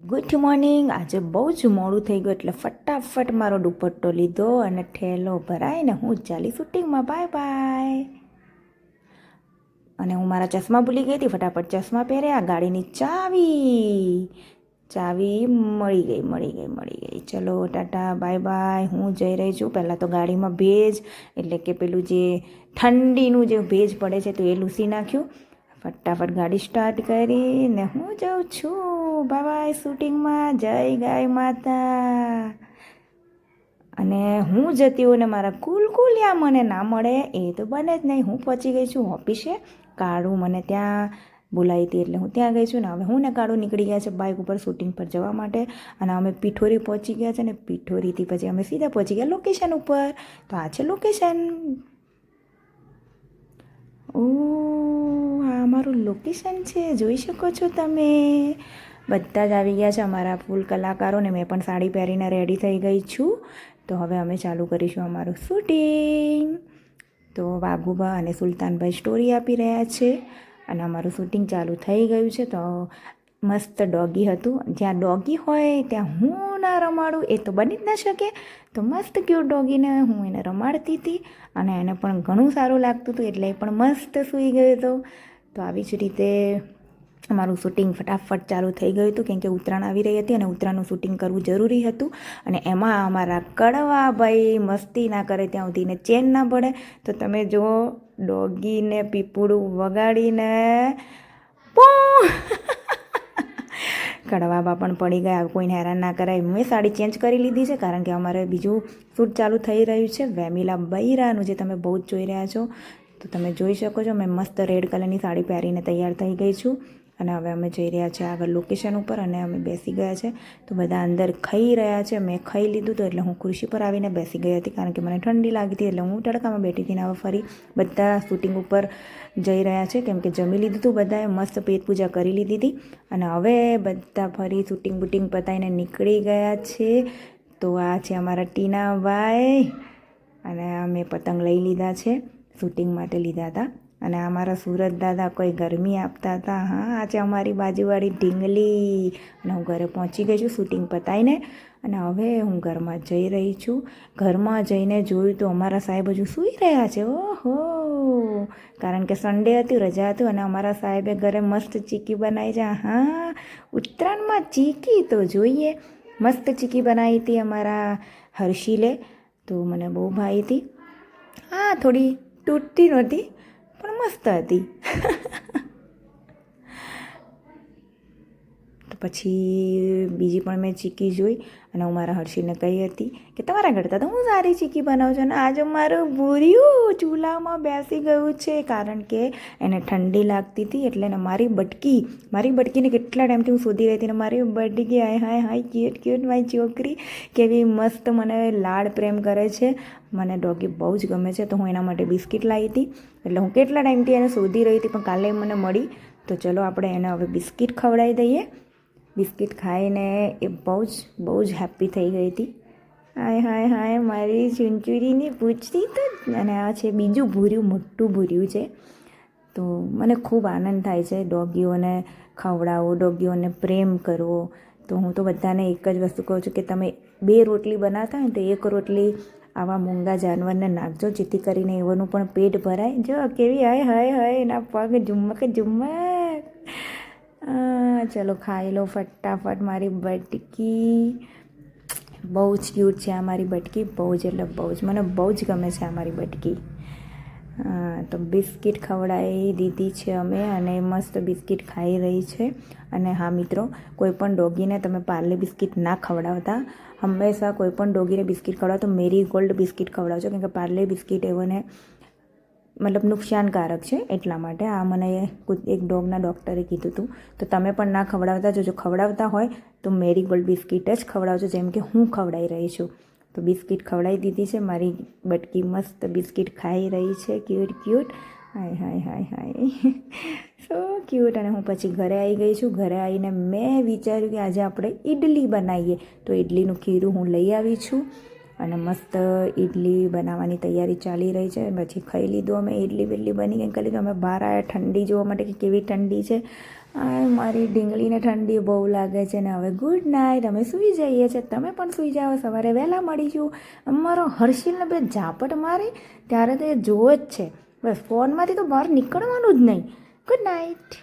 Good morning. આજે બહુ જ મોડું થઈ ગયું એટલે ફટાફટ મારો દુપટ્ટો લીધો અને ઠેલો ભરાઈને હું ચાલી શૂટિંગમાં. Bye bye. અને હું મારા ચશ્મા ભૂલી ગઈ હતી, ફટાફટ ચશ્મા પહેર્યા. ગાડીની ચાવી મળી ગઈ. ચલો ટાટા બાય બાય. હું જઈ રહી છું. પહેલાં તો ગાડીમાં ભેજ એટલે કે પેલું જે ઠંડીનું જે ભેજ પડે છે તો એ લૂસી નાખ્યું. ફટાફટ ગાડી સ્ટાર્ટ કરીને હું જાઉં છું બાય બાય શૂટિંગમાં. જય ગાય માતા. અને હું જતી હોઉં ને મારા કુલકુલિયા મને ના મળે એ તો બને જ નહીં. હું પહોંચી ગઈ છું ઓફિસે. કાળું મને ત્યાં બોલાવી હતી એટલે હું ત્યાં ગઈ છું ને હવે હું ને કાળું નીકળી ગયા છે બાઇક ઉપર શૂટિંગ પર જવા માટે. અને અમે પીઠોરી પહોંચી ગયા છે ને પીઠોરીથી પછી અમે સીધા પહોંચી ગયા લોકેશન ઉપર. તો આ છે લોકેશન. આ અમારું લોકેશન છે, જોઈ શકો છો તમે. બધા જ આવી ગયા છે અમારા ફૂલ કલાકારો ને મેં પણ સાડી પહેરીને રેડી થઈ ગઈ છું. તો હવે અમે ચાલુ કરીશું અમારું શૂટિંગ. તો વાઘુબા અને સુલતાનભાઈ સ્ટોરી આપી રહ્યા છે અને અમારું શૂટિંગ ચાલુ થઈ ગયું છે. તો મસ્ત ડોગી હતું. જ્યાં ડોગી હોય ત્યાં હું ના રમાડું એ તો બની જ ના શકે. તો મસ્ત ક્યુટ ડોગીને હું એને રમાડતી હતી અને એને પણ ઘણું સારું લાગતું હતું એટલે એ પણ મસ્ત સૂઈ ગયો હતો. તો આવી જ રીતે અમારું શૂટિંગ ફટાફટ ચાલુ થઈ ગયું હતું કેમ કે ઉત્તરાયણ આવી રહી હતી અને ઉત્તરાયણનું શૂટિંગ કરવું જરૂરી હતું. અને એમાં અમારા કડવા ભાઈ મસ્તી ના કરે ત્યાં સુધીને ચેન ના પડે. તો તમે જો ડોગીને પીપળું વગાડીને કડવાબા પણ પડી ગયા. કોઈને હેરાન ના કરાય. મેં સાડી ચેન્જ કરી લીધી છે કારણ કે અમારે બીજું શૂટ ચાલુ થઈ રહ્યું છે વેમિલા બૈરાનું જે તમે બહુ જ જોઈ રહ્યા છો. તો તમે જોઈ શકો છો મેં મસ્ત રેડ કલરની સાડી પહેરીને તૈયાર થઈ ગઈ છું. અને હવે અમે જઈ રહ્યા છીએ આગળ લોકેશન ઉપર અને અમે બેસી ગયા છે. તો બધા અંદર ખાઈ રહ્યા છે. મેં ખાઈ લીધું હતું એટલે હું ખુરશી પર આવીને બેસી ગઈ હતી કારણ કે મને ઠંડી લાગી હતી એટલે હું તડકામાં બેઠી હતી. ને હવે ફરી બધા શૂટિંગ ઉપર જઈ રહ્યા છે કેમ કે જમી લીધું હતું બધાએ. મસ્ત પેટ પૂજા કરી લીધી હતી અને હવે બધા ફરી શૂટિંગ બૂટિંગ પતાવીને નીકળી ગયા છે. તો આ છે અમારા ટીનાભાઈ અને અમે પતંગ લઈ લીધા છે. શૂટિંગ માટે લીધા હતા. અને અમારા સુરત દાદા કોઈ ગરમી આપતા હતા. હા, આ છે અમારી બાજુવાળી ઢીંગલી. અને હું ઘરે પહોંચી ગઈ છું શૂટિંગ પતાવીને અને હવે હું ઘરમાં જઈ રહી છું. ઘરમાં જઈને જોયું તો અમારા સાહેબ હજુ સૂઈ રહ્યા છે. ઓહો, કારણ કે સન્ડે હતી, રજા હતી અને અમારા સાહેબે ઘરે મસ્ત ચીકી બનાવી છે. હા, ઉત્તરાયણમાં ચીકી તો જોઈએ. મસ્ત ચીકી બનાવી હતી અમારા હર્ષિલે. તો મને બહુ ભાવી હતી. હા, થોડી તૂટતી નહોતી પણ મસ્ત હતી. તો પછી બીજી પણ મેં ચીકી જોઈ અને હું મારા હર્ષિને કહી હતી કે તમારા કરતાં તો હું સારી ચીકી બનાવું છું. અને આજે મારું ભૂર્યું ચૂલામાં બેસી ગયું છે કારણ કે એને ઠંડી લાગતી હતી એટલે એને મારી બટકીને કેટલા ટાઈમથી હું શોધી રહી હતી. ને મારી બટકી હાય ક્યુટ મારી છોકરી કેવી મસ્ત મને લાડ પ્રેમ કરે છે. મને ડોગી બહુ જ ગમે છે. તો હું એના માટે બિસ્કિટ લાવી હતી એટલે હું કેટલા ટાઈમથી એને શોધી રહી હતી પણ કાલે મને મળી. તો ચલો આપણે એને હવે બિસ્કિટ ખવડાવી દઈએ. બિસ્કિટ ખાઈને એ બહુ જ હેપ્પી થઈ ગઈ હતી. હાય મારી ચુંચુરીની પૂછતી તો. અને આ છે બીજું ભૂર્યું, મોટું ભૂર્યું છે. તો મને ખૂબ આનંદ થાય છે ડોગીઓને ખવડાવો, ડોગીઓને પ્રેમ કરવો. તો હું તો બધાને એક જ વસ્તુ કહું છું કે તમે 2 રોટલી બનાવતા હોય ને તો 1 રોટલી આવા મૂંગા જાનવરને નાખજો જેથી કરીને એઓનું પણ પેટ ભરાય. જો કેવી હાય એના પગ ઝુમક. ચલો ખાઈ લો ફટાફટ. મારી બટકી બહુ જ ક્યુટ છે. આ મારી બટકી બહુ જ એટલે બહુ જ મને બહુ જ ગમે છે આ મારી બટકી. તો બિસ્કિટ ખવડાવી દીધી છે અમે અને મસ્ત બિસ્કિટ ખાઈ રહી છે. અને હા મિત્રો, કોઈ પણ ડોગીને તમે પાર્લે બિસ્કિટ ના ખવડાવતા. હંમેશા કોઈ પણ ડોગીને બિસ્કિટ ખવડાવો તો મેરી ગોલ્ડ બિસ્કિટ ખવડાવજો કેમ કે પાર્લે બિસ્કિટ એઓને મતલબ નુકસાનકારક છે એટલા માટે. આ મને એક ડોગના ડૉક્ટરે કીધું હતું. તો તમે પણ ના ખવડાવતા. જો ખવડાવતા હોય તો મેરી ગોલ્ડ બિસ્કિટ જ ખવડાવજો જેમ કે હું ખવડાવી રહી છું. તો બિસ્કિટ ખવડાવી દીધી છે. મારી બટકી મસ્ત બિસ્કિટ ખાઈ રહી છે. ક્યુટ. હાય સો ક્યુટ. અને હું પછી ઘરે આવી ગઈ છું. ઘરે આવીને મેં વિચાર્યું કે આજે આપણે ઇડલી બનાવીએ. તો ઇડલીનું ખીરું હું લઈ આવી છું અને મસ્ત ઇડલી બનાવવાની તૈયારી ચાલી રહી છે. પછી ખાઈ લીધું અમે. ઇડલી બની ગઈ કરી લીધું. અમે બહાર આવ્યા ઠંડી જોવા માટે કે કેવી ઠંડી છે. આ મારી ઢીંગલીને ઠંડી બહુ લાગે છે ને હવે ગુડ નાઇટ, અમે સૂઈ જઈએ છીએ, તમે પણ સૂઈ જાઓ, સવારે વહેલા મળીશું. અમારો હર્ષિલને બે ઝાપટ મારી ત્યારે તો એ જોવે જ છે, બસ ફોનમાંથી તો બહાર નીકળવાનું જ નહીં. Good night.